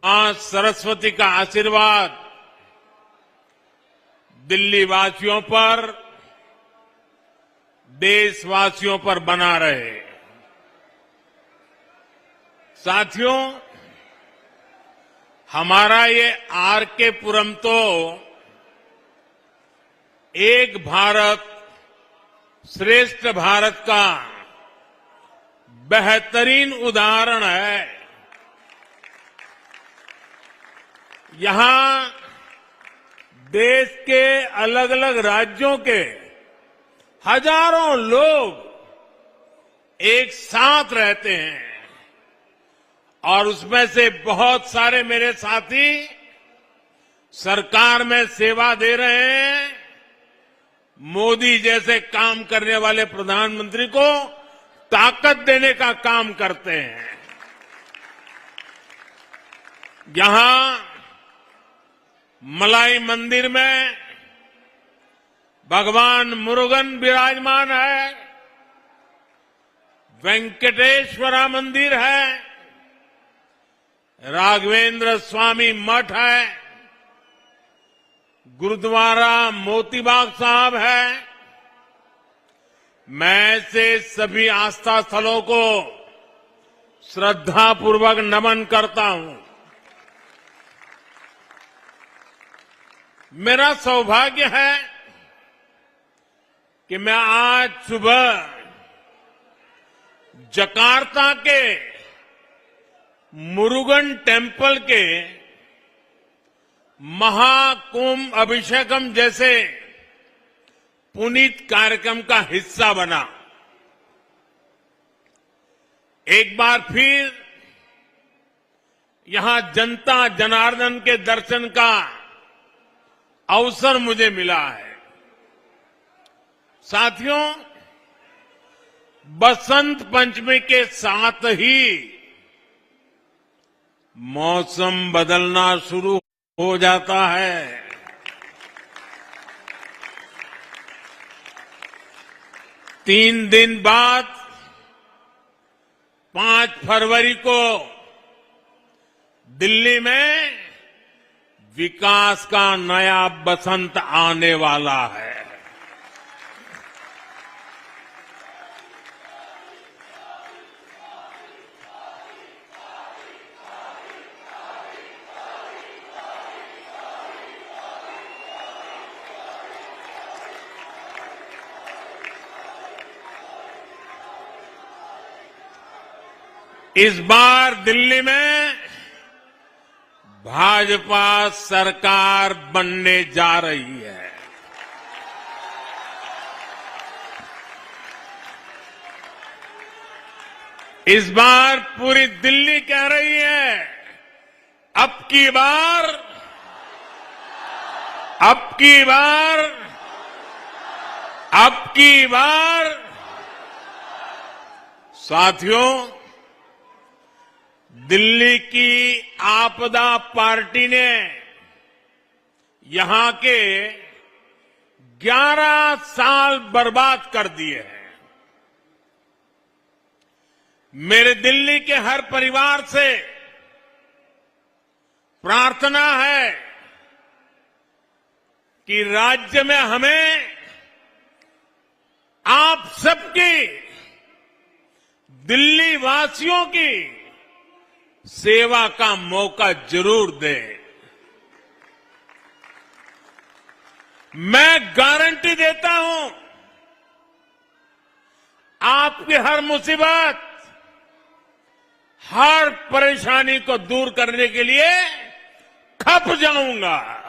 मां सरस्वती का आशीर्वाद दिल्ली वासियों पर, देशवासियों पर बना रहे। साथियों, हमारा ये आरके पुरम तो एक भारत श्रेष्ठ भारत का बेहतरीन उदाहरण है। यहां देश के अलग अलग राज्यों के हजारों लोग एक साथ रहते हैं और उसमें से बहुत सारे मेरे साथी सरकार में सेवा दे रहे हैं। मोदी जैसे काम करने वाले प्रधानमंत्री को ताकत देने का काम करते हैं। यहां मलाई मंदिर में भगवान मुरुगन विराजमान है, वेंकटेश्वरा मंदिर है, राघवेंद्र स्वामी मठ है, गुरुद्वारा मोतीबाग साहब है। मैं ऐसे सभी आस्था स्थलों को श्रद्धापूर्वक नमन करता हूं। मेरा सौभाग्य है कि मैं आज सुबह जकार्ता के मुरुगन टेम्पल के महाकुंभ अभिषेकम जैसे पुनीत कार्यक्रम का हिस्सा बना। एक बार फिर यहां जनता जनार्दन के दर्शन का अवसर मुझे मिला है। साथियों, बसंत पंचमी के साथ ही मौसम बदलना शुरू हो जाता है। 3 दिन बाद 5 फरवरी को दिल्ली में विकास का नया बसंत आने वाला है। इस बार दिल्ली में भाजपा सरकार बनने जा रही है। इस बार पूरी दिल्ली कह रही है, अब की बार, अब की बार, अब की बार। साथियों, दिल्ली की आपदा पार्टी ने यहां के 11 साल बर्बाद कर दिए हैं। मेरे दिल्ली के हर परिवार से प्रार्थना है कि राज्य में हमें आप सबकी, दिल्ली वासियों की सेवा का मौका जरूर दें। मैं गारंटी देता हूं, आपकी हर मुसीबत, हर परेशानी को दूर करने के लिए खप जाऊंगा।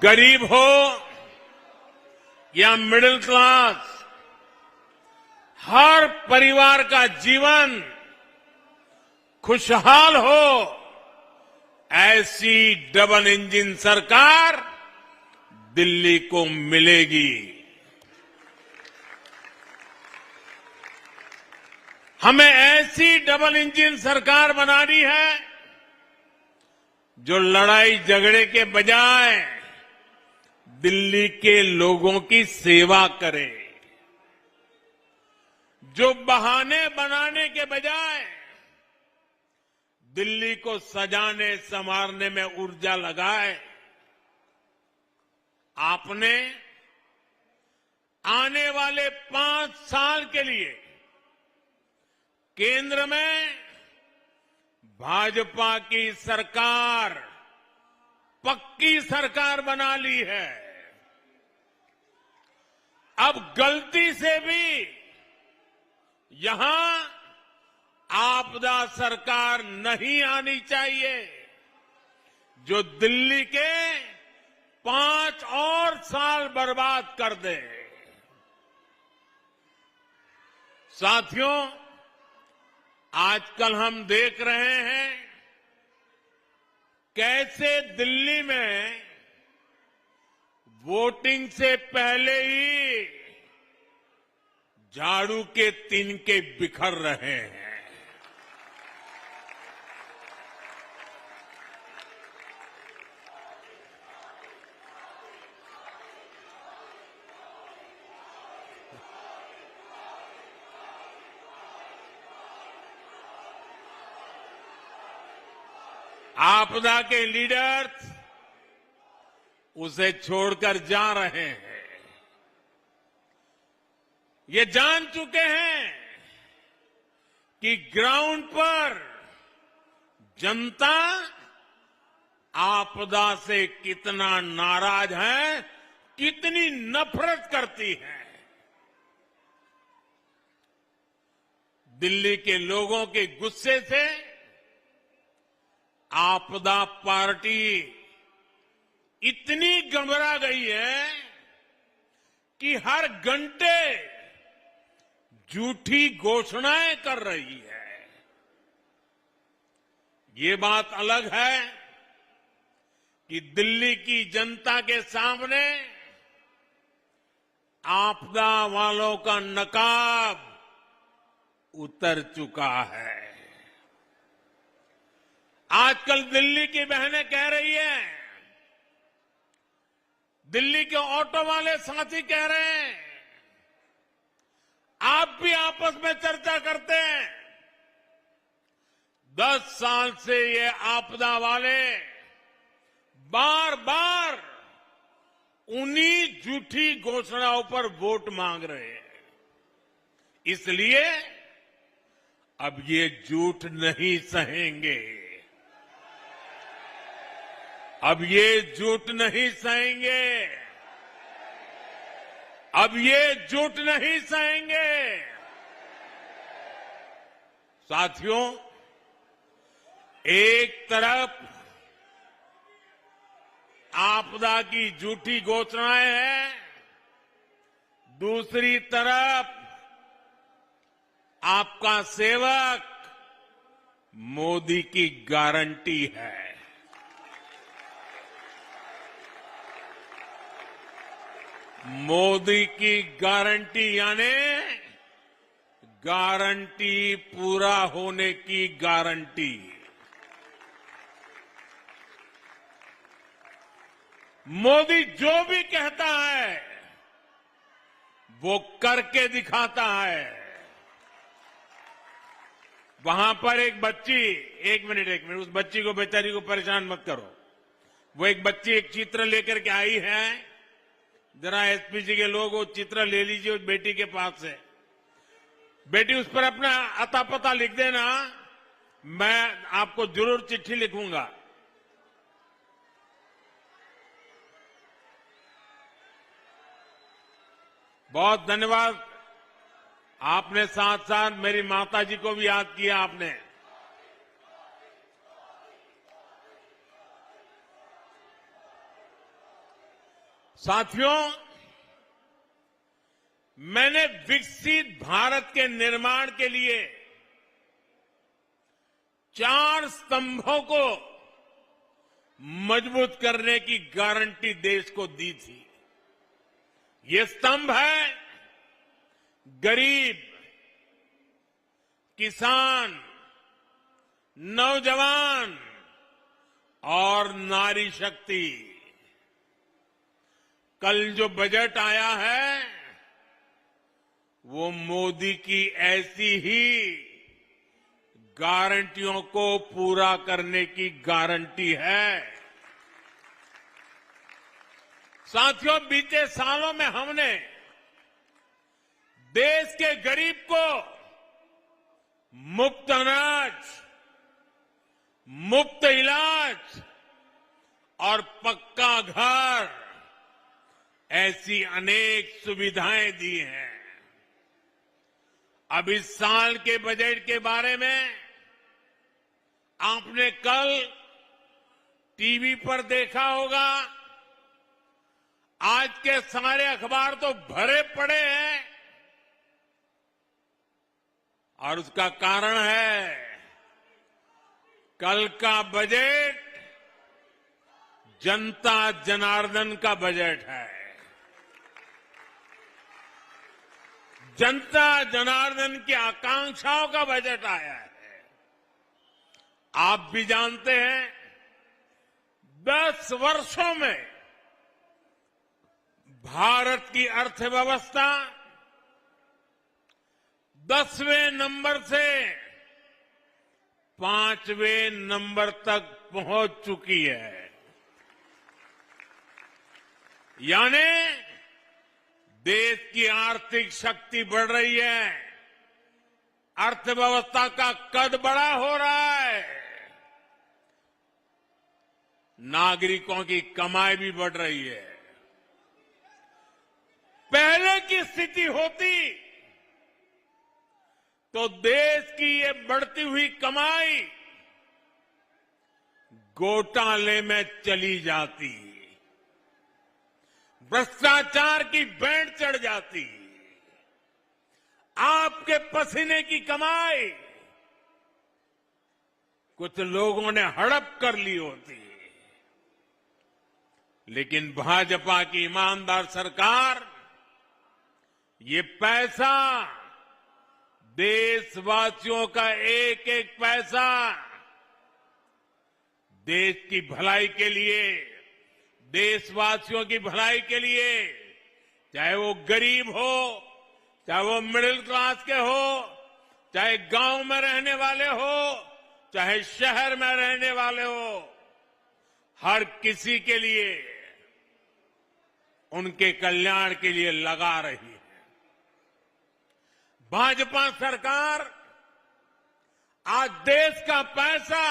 गरीब हो या मिडिल क्लास, हर परिवार का जीवन खुशहाल हो, ऐसी डबल इंजन सरकार दिल्ली को मिलेगी। हमें ऐसी डबल इंजन सरकार बनानी है जो लड़ाई झगड़े के बजाय दिल्ली के लोगों की सेवा करे, जो बहाने बनाने के बजाय दिल्ली को सजाने संवारने में ऊर्जा लगाए। आपने आने वाले 5 साल के लिए केंद्र में भाजपा की सरकार, पक्की सरकार बना ली है। अब गलती से भी यहां आपदा सरकार नहीं आनी चाहिए, जो दिल्ली के 5 और साल बर्बाद कर दे। साथियों, आजकल हम देख रहे हैं कैसे दिल्ली में वोटिंग से पहले ही झाड़ू के तिनके बिखर रहे हैं। आपदा के लीडर्स उसे छोड़कर जा रहे हैं। ये जान चुके हैं कि ग्राउंड पर जनता आपदा से कितना नाराज है, कितनी नफरत करती है। दिल्ली के लोगों के गुस्से से आपदा पार्टी इतनी घबरा गई है कि हर घंटे झूठी घोषणाएं कर रही है। ये बात अलग है कि दिल्ली की जनता के सामने आपदा वालों का नकाब उतर चुका है। आजकल दिल्ली की बहनें कह रही है, दिल्ली के ऑटो वाले साथी कह रहे हैं, आप भी आपस में चर्चा करते हैं। 10 साल से ये आपदा वाले बार बार उन्हीं झूठी घोषणाओं पर वोट मांग रहे हैं। इसलिए अब ये झूठ नहीं सहेंगे, अब ये झूठ नहीं सहेंगे, अब ये झूठ नहीं सहेंगे। साथियों, एक तरफ आपदा की झूठी घोषणाएं हैं, दूसरी तरफ आपका सेवक मोदी की गारंटी है। मोदी की गारंटी यानी गारंटी पूरा होने की गारंटी। मोदी जो भी कहता है वो करके दिखाता है। वहां पर एक बच्ची, एक मिनट, उस बच्ची को, बेचारी को परेशान मत करो। वो एक बच्ची एक चित्र लेकर के आई है। जरा एसपीजी के लोग वो चित्र ले लीजिए उस बेटी के पास से। बेटी, उस पर अपना अता पता लिख देना, मैं आपको जरूर चिट्ठी लिखूंगा। बहुत धन्यवाद। आपने साथ साथ मेरी माताजी को भी याद किया आपने। साथियों, मैंने विकसित भारत के निर्माण के लिए 4 स्तंभों को मजबूत करने की गारंटी देश को दी थी। ये स्तंभ है गरीब, किसान, नौजवान और नारी शक्ति। कल जो बजट आया है वो मोदी की ऐसी ही गारंटियों को पूरा करने की गारंटी है। साथियों, बीते सालों में हमने देश के गरीब को मुफ्त अनाज, मुफ्त इलाज और पक्का घर ऐसी अनेक सुविधाएं दी हैं। अब इस साल के बजट के बारे में आपने कल टीवी पर देखा होगा। आज के सारे अखबार तो भरे पड़े हैं और उसका कारण है कल का बजट जनता जनार्दन का बजट है। जनता जनार्दन की आकांक्षाओं का बजट आया है। आप भी जानते हैं 10 वर्षों में भारत की अर्थव्यवस्था 10वें नंबर से 5वें नंबर तक पहुंच चुकी है। यानी देश की आर्थिक शक्ति बढ़ रही है, अर्थव्यवस्था का कद बड़ा हो रहा है, नागरिकों की कमाई भी बढ़ रही है। पहले की स्थिति होती तो देश की ये बढ़ती हुई कमाई घोटाले में चली जाती, भ्रष्टाचार की बैंड चढ़ जाती, आपके पसीने की कमाई कुछ लोगों ने हड़प कर ली होती। लेकिन भाजपा की ईमानदार सरकार ये पैसा, देशवासियों का एक एक पैसा देश की भलाई के लिए, देशवासियों की भलाई के लिए, चाहे वो गरीब हो, चाहे वो मिडिल क्लास के हो, चाहे गांव में रहने वाले हो, चाहे शहर में रहने वाले हो, हर किसी के लिए, उनके कल्याण के लिए लगा रही है। भाजपा सरकार आज देश का पैसा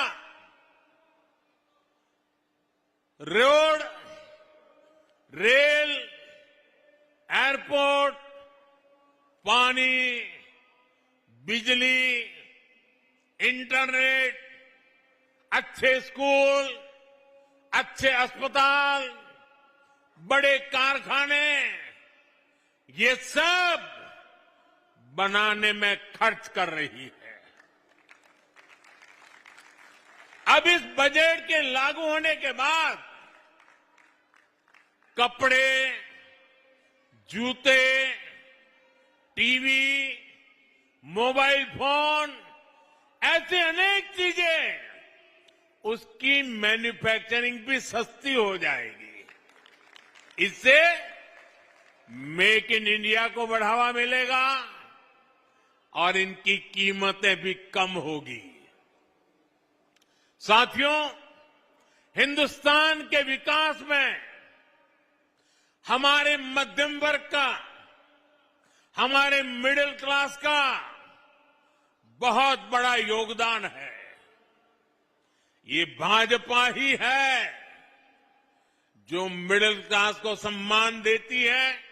रोड, रेल, एयरपोर्ट, पानी, बिजली, इंटरनेट, अच्छे स्कूल, अच्छे अस्पताल, बड़े कारखाने, ये सब बनाने में खर्च कर रही है। अब इस बजट के लागू होने के बाद कपड़े, जूते, टीवी, मोबाइल फोन, ऐसे अनेक चीजें, उसकी मैन्युफैक्चरिंग भी सस्ती हो जाएगी। इससे मेक इन इंडिया को बढ़ावा मिलेगा और इनकी कीमतें भी कम होगी। साथियों, हिंदुस्तान के विकास में हमारे मध्यम वर्ग का, हमारे मिडिल क्लास का बहुत बड़ा योगदान है। ये भाजपा ही है जो मिडिल क्लास को सम्मान देती है,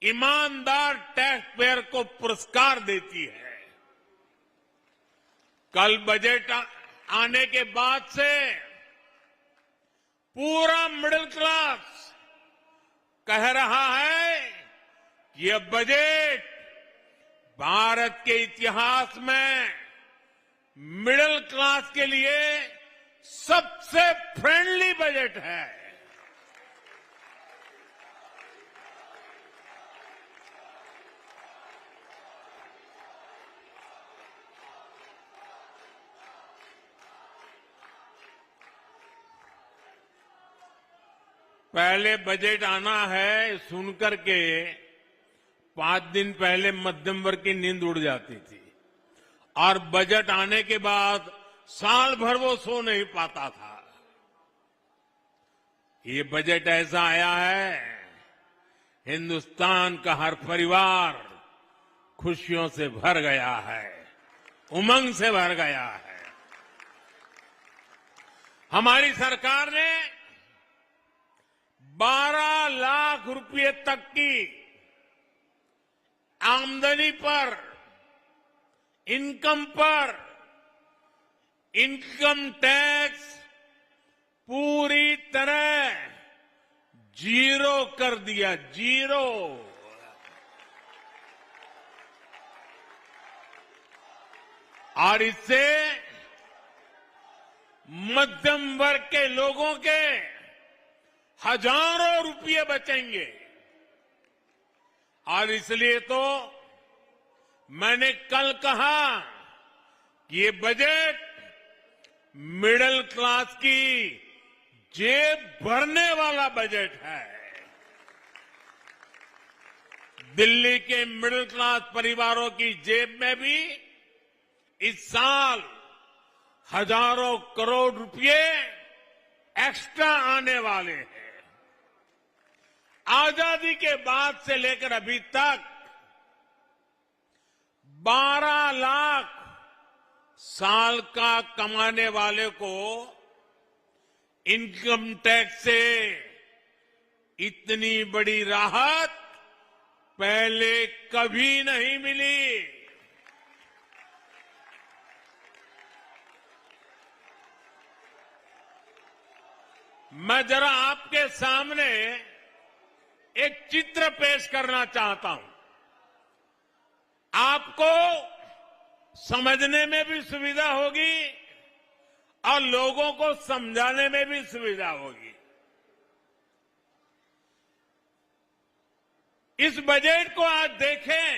ईमानदार टैक्स पेयर को पुरस्कार देती है। कल बजट आने के बाद से पूरा मिडिल क्लास कह रहा है कि यह बजट भारत के इतिहास में मिडिल क्लास के लिए सबसे फ्रेंडली बजट है। पहले बजट आना है सुनकर के 5 दिन पहले मध्यम वर्ग की नींद उड़ जाती थी और बजट आने के बाद साल भर वो सो नहीं पाता था। ये बजट ऐसा आया है, हिंदुस्तान का हर परिवार खुशियों से भर गया है, उमंग से भर गया है। हमारी सरकार ने 12 लाख रुपए तक की आमदनी पर, इनकम पर इनकम टैक्स पूरी तरह जीरो कर दिया, जीरो। और इससे मध्यम वर्ग के लोगों के हजारों रुपये बचेंगे। और इसलिए तो मैंने कल कहा कि ये बजट मिडिल क्लास की जेब भरने वाला बजट है। दिल्ली के मिडिल क्लास परिवारों की जेब में भी इस साल हजारों करोड़ रुपए एक्स्ट्रा आने वाले हैं। आजादी के बाद से लेकर अभी तक 12 लाख साल का कमाने वाले को इनकम टैक्स से इतनी बड़ी राहत पहले कभी नहीं मिली। मैं जरा आपके सामने एक चित्र पेश करना चाहता हूं, आपको समझने में भी सुविधा होगी और लोगों को समझाने में भी सुविधा होगी। इस बजट को आज देखें